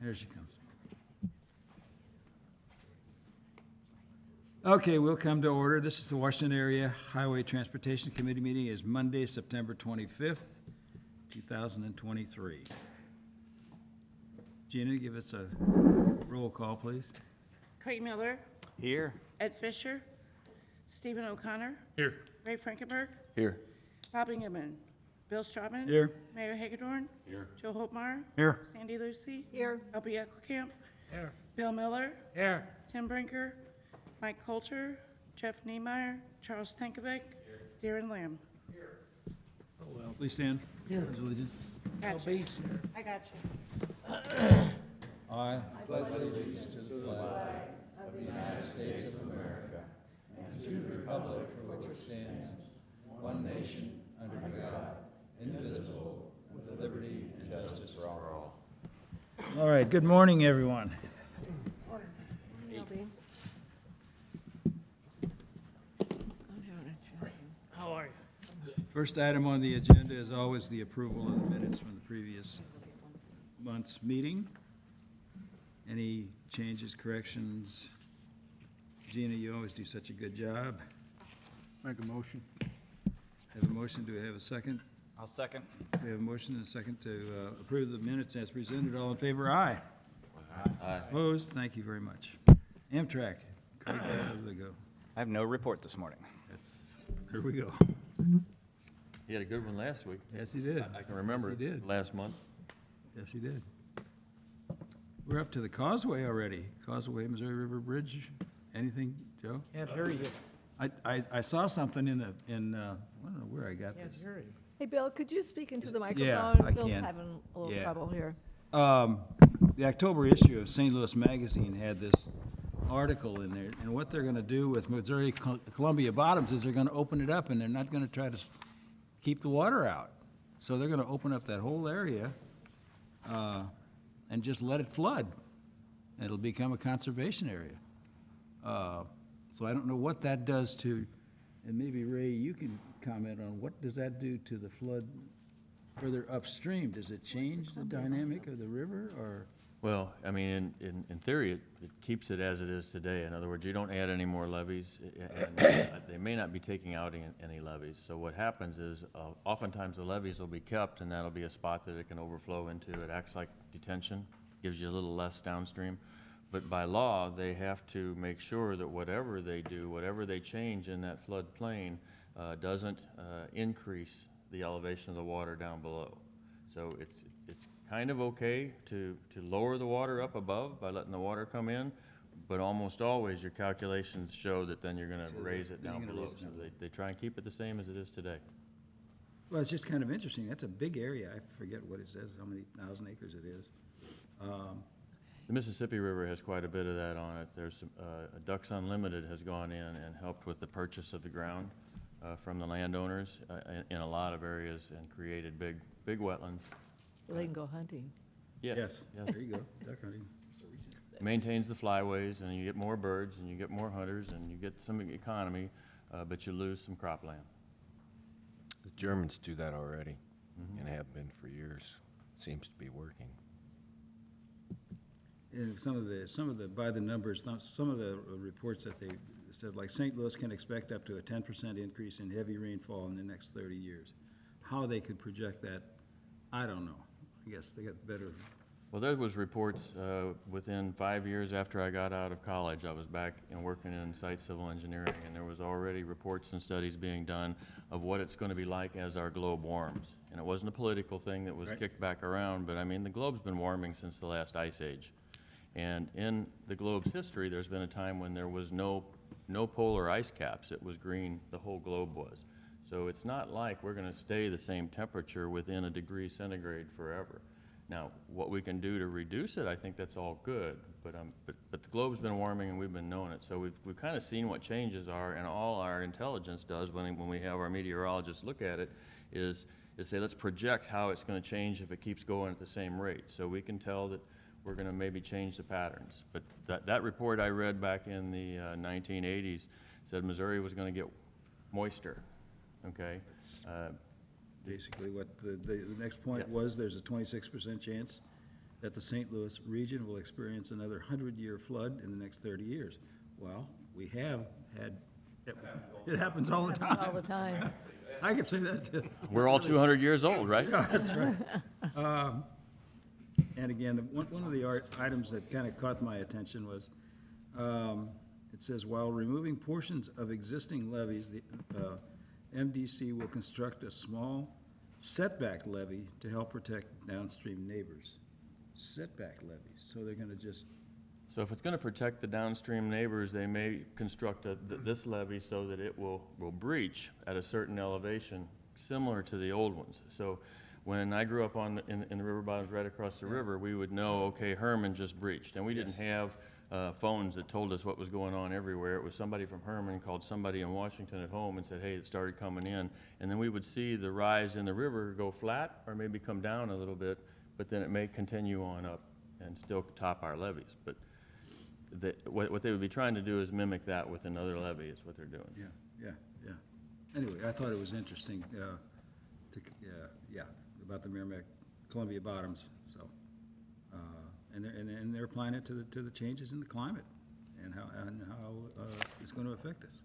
Here she comes. Okay, we'll come to order. This is the Washington Area Highway Transportation Committee meeting. Is Monday, September 25th, 2023. Gina, give us a roll call, please. Craig Miller, Here. Ed Fisher, Stephen O'Connor, Here. Ray Frankenberg, Here. Bob Ingeman, Bill Strawman. Here. Mayor Hagedorn. Here. Joe Holtmeyer. Here. Sandy Lucy. Here. Elby Eckelkamp. Here. Bill Miller. Here. Tim Brinker. Mike Coulter. Jeff Niemeyer. Charles Tankovic. Darren Lamb. Please stand. Pledge allegiance. Got you. I got you. Aye. All right, good morning, everyone. How are you? First item on the agenda is always the approval of the minutes from the previous month's meeting. Any changes, corrections? Gina, you always do such a good job. Make a motion. Have a motion, do we have a second? I'll second. We have a motion and a second to approve the minutes as presented. All in favor, aye. Aye. Opposed? Thank you very much. Amtrak, Craig, how did they go? I have no report this morning. Here we go. He had a good one last week. Yes, he did. I can remember Yes, he it did. last month. Yes, he did. We're up to the Causeway already. Causeway, Missouri River Bridge. Anything, Joe? Can't hear you. I saw something in, I don't know where I got Can't this. hear you. Hey, Bill, could you speak into the microphone? Yeah, I Bill's can. having a little Yeah. trouble here. The October issue of St. Louis Magazine had this article in there, and what they're gonna do with Missouri Columbia Bottoms is they're gonna open it up, and they're not gonna try to keep the water out. So they're gonna open up that whole area, and just let it flood. It'll become a conservation area. So I don't know what that does to, and maybe Ray, you can comment on what does that do to the flood further upstream? Does it change the dynamic of the river, or? Well, I mean, in theory, it keeps it as it is today. In other words, you don't add any more levees, and they may not be taking out any levees. So what happens is, oftentimes the levees will be kept, and that'll be a spot that it can overflow into. It acts like detention, gives you a little less downstream. But by law, they have to make sure that whatever they do, whatever they change in that floodplain, doesn't increase the elevation of the water down below. So it's kind of okay to lower the water up above by letting the water come in, but almost always your calculations show that then you're gonna raise it down below. So they try and keep it the same as it is today. Well, it's just kind of interesting. That's a big area. I forget what it says, how many thousand acres it is. The Mississippi River has quite a bit of that on it. There's Ducks Unlimited has gone in and helped with the purchase of the ground from the landowners in a lot of areas and created big wetlands. So they can go hunting. Yes. There you go, duck hunting. Maintains the flyways, and you get more birds, and you get more hunters, and you get some economy, but you lose some cropland. The Germans do that already and have been for years. Seems to be working. And some of the, by the numbers, some of the reports that they said, like St. Louis can expect up to a 10% increase in heavy rainfall in the next 30 years. How they could project that, I don't know. I guess they got better. Well, there was reports within 5 years after I got out of college. I was back and working in site civil engineering, and there was already reports and studies being done of what it's going to be like as our globe warms. And it wasn't a political thing that was kicked back around, but I mean, the globe's been warming since the last ice age. And in the globe's history, there's been a time when there was no polar ice caps. It was green, the whole globe was. So it's not like we're going to stay the same temperature within a degree centigrade forever. Now, what we can do to reduce it, I think that's all good, but the globe's been warming and we've been knowing it. So we've kind of seen what changes are, and all our intelligence does when we have our meteorologists look at it is say, let's project how it's going to change if it keeps going at the same rate. So we can tell that we're going to maybe change the patterns. But that report I read back in the 1980s said Missouri was going to get moister, okay? Basically what the next point Yeah. was, there's a 26% chance that the St. Louis region will experience another 100-year flood in the next 30 years. Well, we have had, it happens all the All time. the time. I could say that too. We're all 200 years old, right? That's right. And again, one of the items that kind of caught my attention was, it says, while removing portions of existing levees, the MDC will construct a small setback levee to help protect downstream neighbors. Setback levees, so they're gonna just, So if it's going to protect the downstream neighbors, they may construct this levee so that it will breach at a certain elevation, similar to the old ones. So when I grew up in the river bottoms right across the river, we would know, okay, Herman just breached. And we didn't have phones that told us what was going on everywhere. It was somebody from Herman called somebody in Washington at home and said, hey, it started coming in. And then we would see the rise in the river go flat or maybe come down a little bit, but then it may continue on up and still top our levees. But what they would be trying to do is mimic that with another levee is what they're doing. yeah. Anyway, I thought it was interesting, about the Merrimack Columbia bottoms, so. And they're applying it to the changes in the climate and how it's gonna affect us.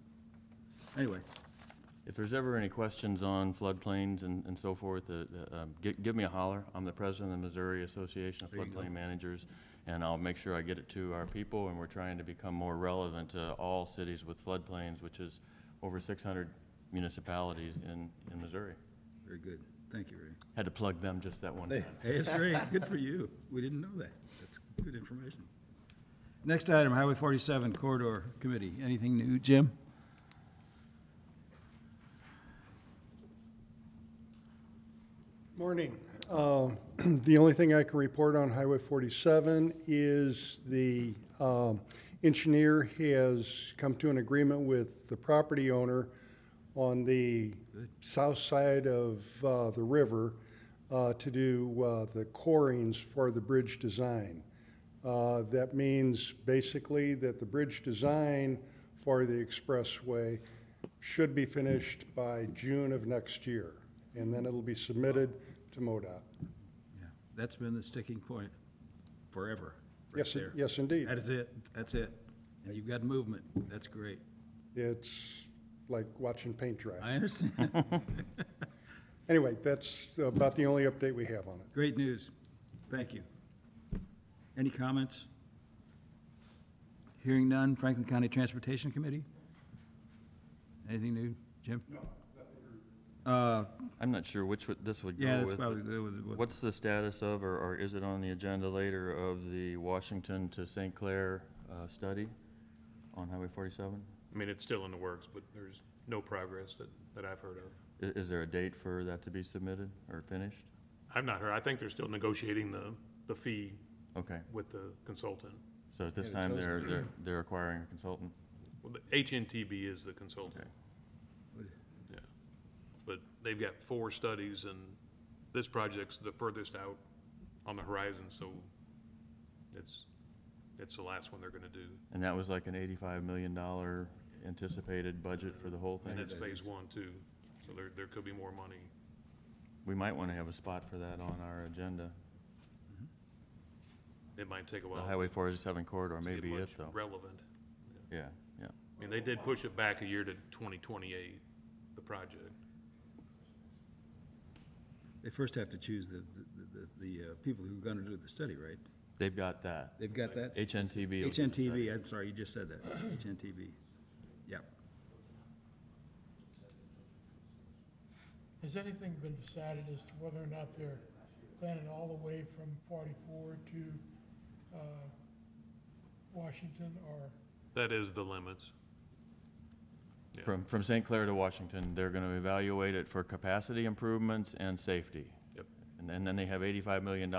Anyway, If there's ever any questions on floodplains and so forth, give me a holler. I'm the president of the Missouri Association of There you go. Floodplain Managers, and I'll make sure I get it to our people, and we're trying to become more relevant to all cities with floodplains, which is over 600 municipalities in Missouri. very good. Thank you, Ray. Had to plug them just that one time. Hey, it's great. Good for you. We didn't know that. That's good information. Next item, Highway 47 Corridor Committee. Anything new, Jim? Morning. The only thing I can report on Highway 47 is the engineer has come to an agreement with the property owner on the south side of the river to do the corings for the bridge design. That means basically that the bridge design for the expressway should be finished by June of next year, and then it'll be submitted to MoDOT. Yeah, that's been the sticking point forever. right Yes, there. yes, indeed. That is it. That's it. And you've got movement. That's great. It's like watching paint dry. I understand. Anyway, that's about the only update we have on it. Great news. Thank you. Any comments? Hearing none, Franklin County Transportation Committee? Anything new, Jim? No, nothing. I'm not sure which this would go Yeah, with. that's probably but good with. What's the status of, or is it on the agenda later, of the Washington to St. Clair study on Highway 47? I mean, it's still in the works, but there's no progress that I've heard of. Is there a date for that to be submitted or finished? I've not heard, I think they're still negotiating the fee Okay, with the consultant. so at this Yeah, time, chosen. they're acquiring a consultant? Well, the HNTB is the consultant. Okay. Yeah. But they've got 4 studies, and this project's the furthest out on the horizon, so it's the last one they're gonna do. And that was like an $85 million anticipated budget for the whole thing? And that's phase 1 too, so there could be more money. We might want to have a spot for that on our agenda. It might take a The while. Highway 47 corridor to may get be it, much though. relevant. Yeah, yeah. I mean, they did push it back a year to 2028, the project. They first have to choose the people who are gonna do the study, right? They've got that. They've got that? HNTB. will do the study. HNTB, I'm sorry, you just said that. HNTB. Yep. Has anything been decided as to whether or not they're planning all the way from 44 to Washington, or? That is the limits. Yeah. From St. Clair to Washington, they're going to evaluate it for capacity improvements and safety. Yep. And then they have $85 million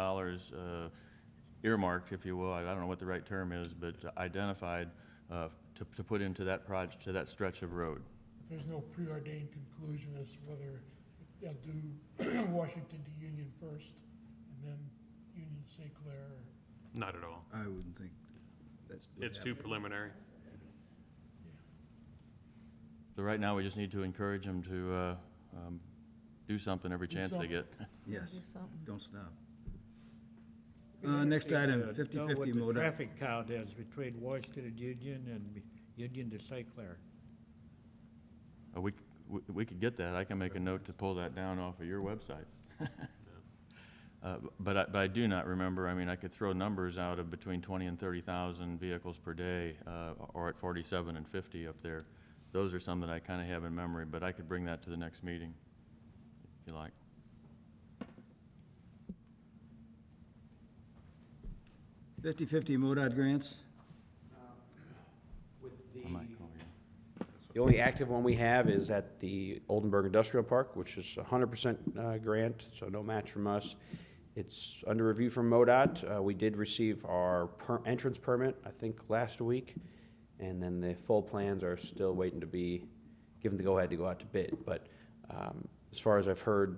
earmarked, if you will, I don't know what the right term is, but identified to put into that project, to that stretch of road. If there's no preordained conclusion as to whether they'll do Washington to Union first, and then Union to St. Clair, or? Not at all. I wouldn't think that's. what It's too happened. preliminary. So right now, we just need to encourage them to do something every chance they get. Yes, Do something. don't stop. Next item, Know 50/50 what the MoDOT. traffic count is between Washington and Union and Union to St. Clair? We could get that. I can make a note to pull that down off of your website. But I do not remember. I mean, I could throw numbers out of between 20 and 30,000 vehicles per day, or at 47 and 50 up there. Those are some that I kind of have in memory, but I could bring that to the next meeting, if you like. 50/50 MoDOT grants. I might call you. The only active one we have is at the Oldenburg Industrial Park, which is 100% grant, so no match from us. It's under review from MoDOT. We did receive our entrance permit, I think, last week, and then the full plans are still waiting to be given the go-ahead to go out to bid. But as far as I've heard,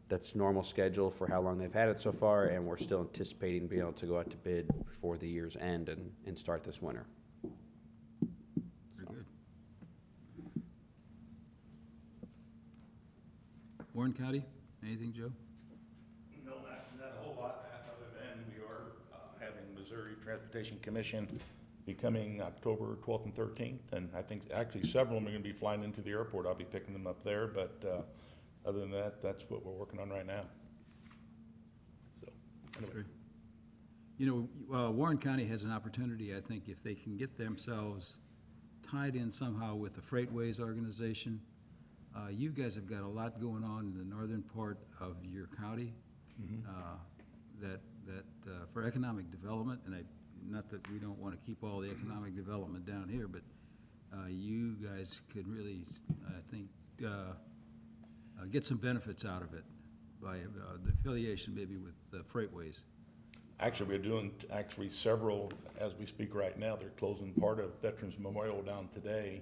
that's normal schedule for how long they've had it so far, and we're still anticipating being able to go out to bid before the year's end and start this winter. Very good. Warren County, anything, Joe? No, not a whole lot, other than we are having Missouri Transportation Commission be coming October 12th and 13th, and I think actually several of them are going to be flying into the airport. I'll be picking them up there, but other than that, that's what we're working on right now. So, anyway. You know, Warren County has an opportunity, I think, if they can get themselves tied in somehow with the Freightways organization. You guys have got a lot going on in the northern part of your county that for economic development, and not that we don't want to keep all the economic development down here, but you guys could really, I think, get some benefits out of it by the affiliation maybe with Freightways. Actually, we're doing several as we speak right now. They're closing part of Veterans Memorial down today,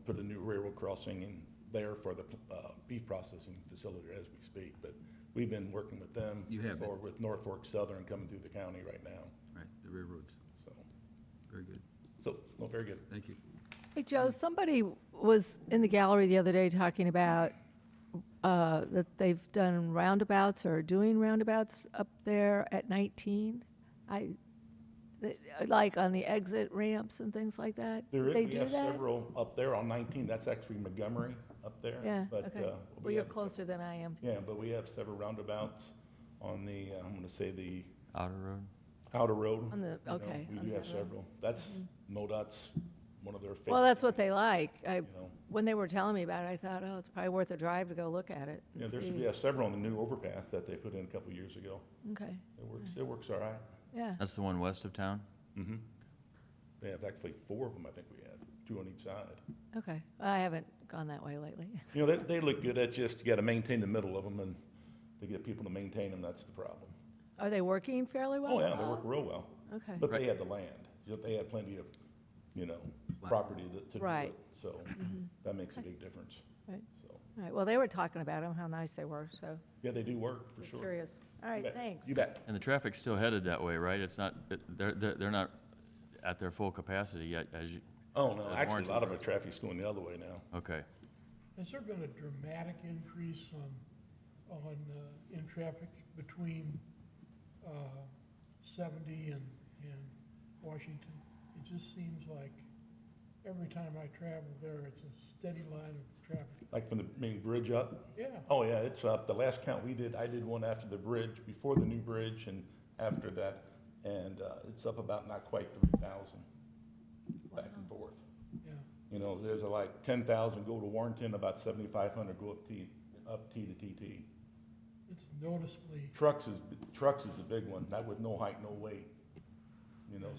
put a new railroad crossing in there for the beef processing facility as we speak. But we've been working with them. You have been. Or with Norfolk Southern coming through the county right now. Right, the railroads. So, Very good. well, very good. Thank you. Hey, Joe, somebody was in the gallery the other day talking about that they've done roundabouts or doing roundabouts up there at 19. Like on the exit ramps and things like that. There is, They we do have that? several up there on 19. That's actually Montgomery up there. Yeah, But, okay. Well, we you're have- closer than I am. Yeah, but we have several roundabouts on the, I'm gonna say the Outer Road? outer road. On the- You know, okay, We on do the have outer road. several. That's MoDOT's, one of their favorites. Well, that's what they like. know. When they were telling me about it, I thought, oh, it's probably worth a drive to go look at it. and Yeah, there's, see. yeah, several on the new overpass that they put in a couple of years ago. Okay, It works all right. yeah. That's the one west of town? Mm-hmm. They have actually 4 of them, I think we have, 2 on each side. Okay, I haven't gone that way lately. They look good. That's just, you gotta maintain the middle of them, and to get people to maintain them, that's the problem. Are they working fairly well? Oh, yeah, they work real well. Okay, But they had the land. They had plenty of, property to do Right. it. So that makes a big difference. right. So, All right, well, they were talking about them, how nice they were, so yeah, they do work, for just sure. curious. All You right, bet. thanks. You bet. And the traffic's still headed that way, right? It's not, they're not at their full capacity yet, as you, Oh, no, As actually, a Warrenton lot of our grows. traffic's going the other way now. okay. Has there been a dramatic increase in traffic between 70 and Washington? It just seems like every time I travel there, it's a steady line of traffic. Like from the main bridge up? Yeah, Oh, yeah, it's up. The last count we did, I did one after the bridge, before the new bridge, and after that, and it's up about not quite 3,000, back and forth. yeah. There's like 10,000 go to Warrenton, about 7,500 go up T to TT. It's noticeably, Trucks is the big one, not with no height, no weight.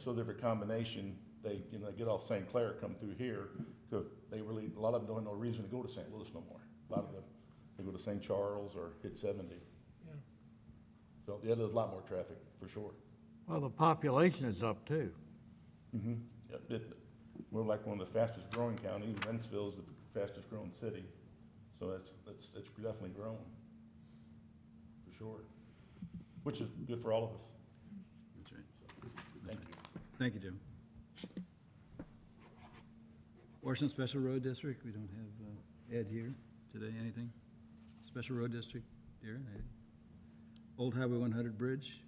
So they're a combination. They, get off St. Clair, come through here, because a lot of them don't have no reason to go to St. Louis no more. A lot of them, they go to St. Charles or hit 70. yeah. So, yeah, there's a lot more traffic, for sure. Well, the population is up too. Mm-hmm. We're like one of the fastest growing counties. Wentzville is the fastest growing city. So it's definitely growing, for sure, which is good for all of us. That's right. Thank you. Thank you, Joe. Washington Special Road District, we don't have Ed here today. Anything? Special Road District, Darren? Anything? Old Highway 100 Bridge?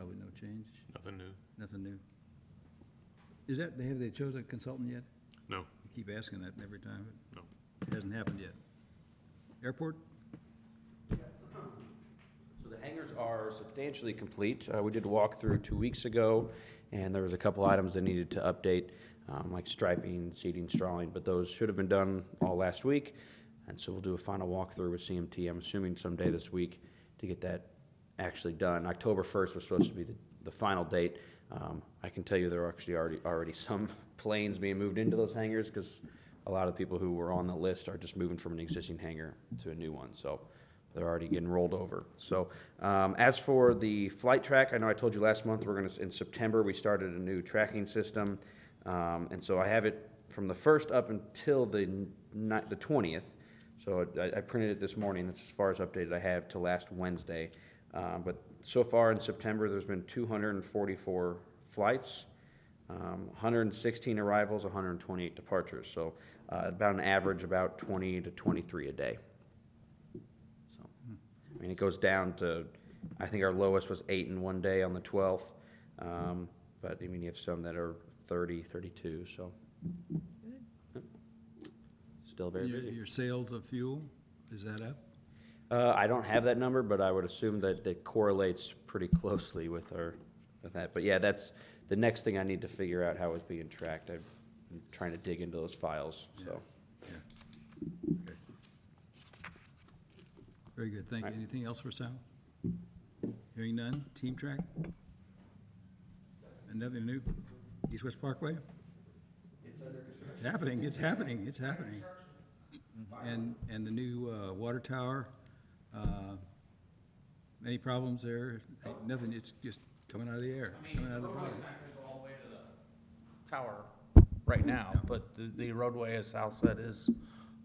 Probably no change, Nothing new. nothing new. Is that, have they chosen a consultant yet? No, You keep asking that every time. no. It hasn't happened yet. Airport? So the hangars are substantially complete. We did a walkthrough 2 weeks ago, and there was a couple items that needed to update, like striping, seating, strawing, but those should have been done all last week. And so we'll do a final walkthrough with CMT, I'm assuming someday this week, to get that actually done. October 1st was supposed to be the final date. I can tell you there are actually already some planes being moved into those hangars, because a lot of the people who were on the list are just moving from an existing hangar to a new one. So they're already getting rolled over. So as for the flight track, I know I told you last month, in September, we started a new tracking system. And so I have it from the 1st up until the 20th. So I printed it this morning. That's as far as updated I have to last Wednesday. But so far in September, there's been 244 flights, 116 arrivals, 128 departures. So about an average about 20 to 23 a day. So, I mean, it goes down to, I think our lowest was 8 in one day on the 12th. But I mean, you have some that are 30, 32, so. Yep. Still very busy. Your sales of fuel, is that up? I don't have that number, but I would assume that it correlates pretty closely with that. But yeah, that's the next thing I need to figure out how it's being tracked. I'm trying to dig into those files, so. Yeah. Okay. Very good, thank you. Anything else for Sal? Hearing none, Team Track? And nothing new? East-West Parkway? It's happening, it's happening, it's happening. And the new water tower, any problems there? Nothing, it's just coming out of the air, coming out of the project. All the way to the tower right now, but the roadway, as Sal said, is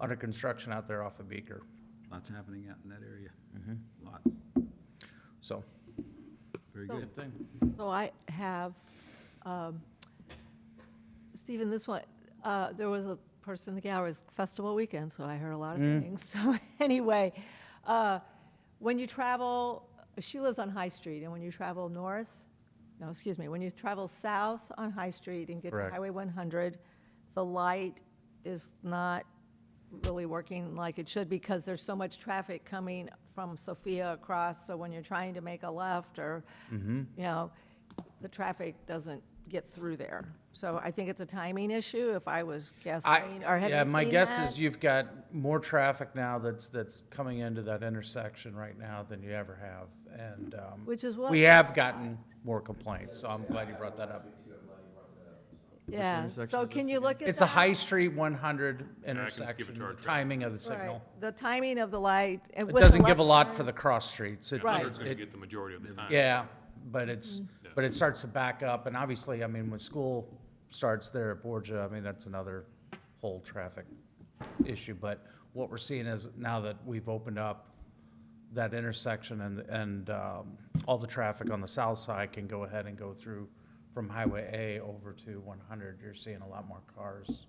under construction out there off of Beaker. Lots happening out in that area. Lots. So, Very So- good. So I have, Stephen, this one, there was a person in the gallery, it was festival weekend, so I heard a lot of things. So anyway, when you travel, she lives on High Street, and when you travel when you travel south on High Street and get to Correct. Highway 100, the light is not really working like it should because there's so much traffic coming from Sophia across, so when you're trying to make a left or, you know, the traffic doesn't get through there. So I think it's a timing issue, if I was guessing, or have you yeah, seen my guess that? is you've got more traffic now that's coming into that intersection right now than you ever have, and Which is what? we have gotten more complaints. So I'm glad you brought that up. Yeah, intersection so is can this you again? look at that? It's a High Street 100 give it intersection. to our The traffic. timing of the signal. Right, the timing of the light. It doesn't give a lot for the cross streets. It- Right. Hundred's gonna it- get the majority of the time. Yeah, but it starts to back up, and obviously, I mean, when school starts there at Borgia, I mean, that's another whole traffic issue, but what we're seeing is now that we've opened up that intersection and all the traffic on the south side can go ahead and go through from Highway A over to 100, you're seeing a lot more cars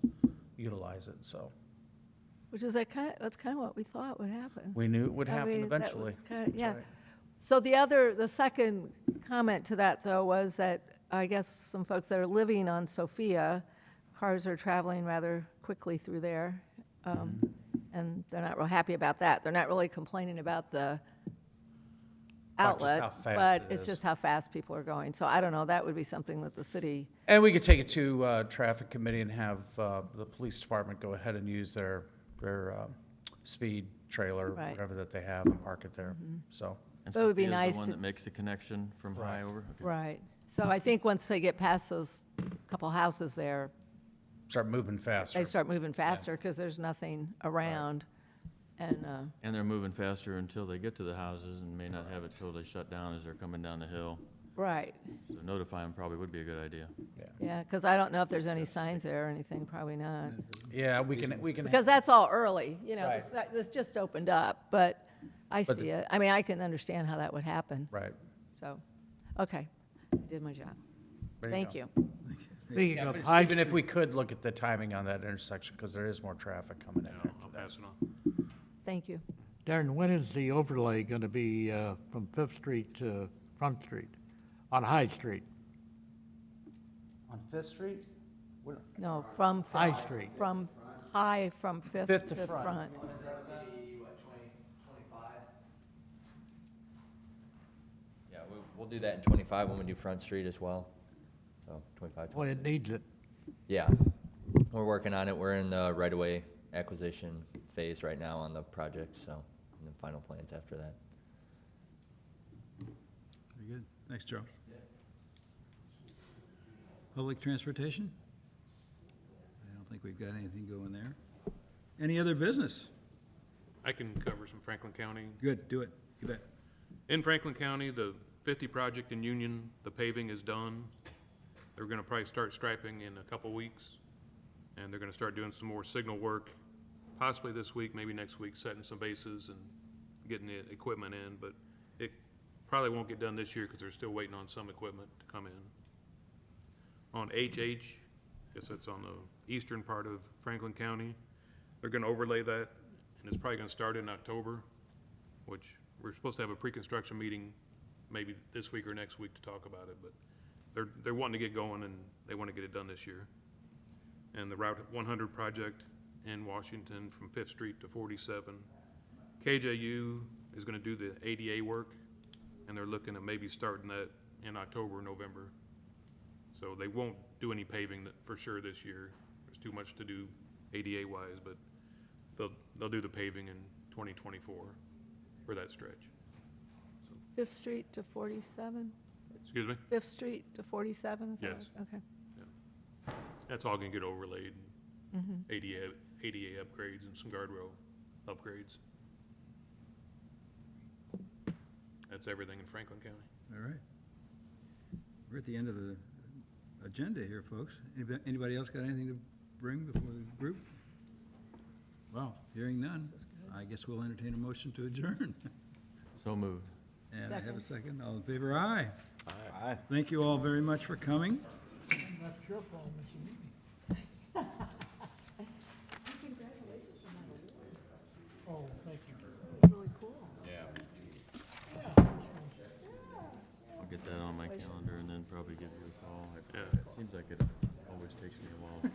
utilize it, so. Which is that's kind of what we thought would happen. We knew it would I happen mean, that was eventually. kinda- That's Yeah. right. So the second comment to that, though, was that I guess some folks that are living on Sophia, cars are traveling rather quickly through there, and they're not real happy about that. They're not really complaining about the About just outlet, how fast but it it's is. just how fast people are going. So I don't know, that would be something that the city, And we could take it to traffic committee and have the police department go ahead and use their speed trailer, Right. whatever that they have, and park it there, so. And So it would be Sophia's nice the one to- that makes the connection from high over? Okay. right. So I think once they get past those couple houses there, Start moving faster. they start moving faster because there's nothing around. And, And they're moving faster until they get to the houses and may not have it till they shut down as they're coming down the hill. right, So notify them probably would be a good idea. yeah, because I don't know if there's any signs there or anything, probably not. Yeah, we can. Because that's all early, you know, Right. this just opened up, but I But see it. I mean, I can understand how that would happen, Right. so, okay, I did my job. There Thank go. you. Speaking Yeah, of but High Stephen, if Street, we could look at the timing on that intersection, because there is more traffic coming in Yeah, there. I'll pass it on. Thank you. Darren, when is the overlay going to be from Fifth Street to Front Street? On High Street. On Fifth Street? No, from High Fifth. Street. From High, from Fifth Fifth to to front. front. Yeah, we'll do that in 25 when we do Front Street as well. So 25, Well, it needs it. yeah. We're working on it. We're in the right-of-way acquisition phase right now on the project, so, and then final plans after that. Very good. Thanks, Charles. Public transportation? I don't think we've got anything going there. Any other business? I can cover some Franklin County. Good, do it. You bet. In Franklin County, the 50 project in Union, the paving is done. They're gonna probably start striping in a couple weeks, and they're gonna start doing some more signal work, possibly this week, maybe next week, setting some bases and getting the equipment in, but it probably won't get done this year because they're still waiting on some equipment to come in. On HH, guess that's on the eastern part of Franklin County, they're gonna overlay that, and it's probably gonna start in October, which we're supposed to have a pre-construction meeting maybe this week or next week to talk about it, but they're wanting to get going and they want to get it done this year. And the Route 100 project in Washington from 5th Street to 47. KJU is going to do the ADA work, and they're looking at maybe starting that in October or November. So they won't do any paving for sure this year. There's too much to do ADA wise, but they'll do the paving in 2024 for that stretch. Fifth Street to 47? Excuse me? Fifth Street to 47, is that Yes. right? Okay. That's all gonna get overlaid, ADA upgrades and some guardrail upgrades. That's everything in Franklin County. All right. We're at the end of the agenda here, folks. Anybody else got anything to bring before the group? Well, hearing none, I guess we'll entertain a motion to adjourn. So moved. And I have a second. All in favor, aye. Aye. Thank you all very much for coming. That's your problem, it's a meeting. Congratulations on that award. Oh, thank you. It's really cool. I'll get that on my calendar and then probably give you a call. Yeah. It seems like it always takes me a while to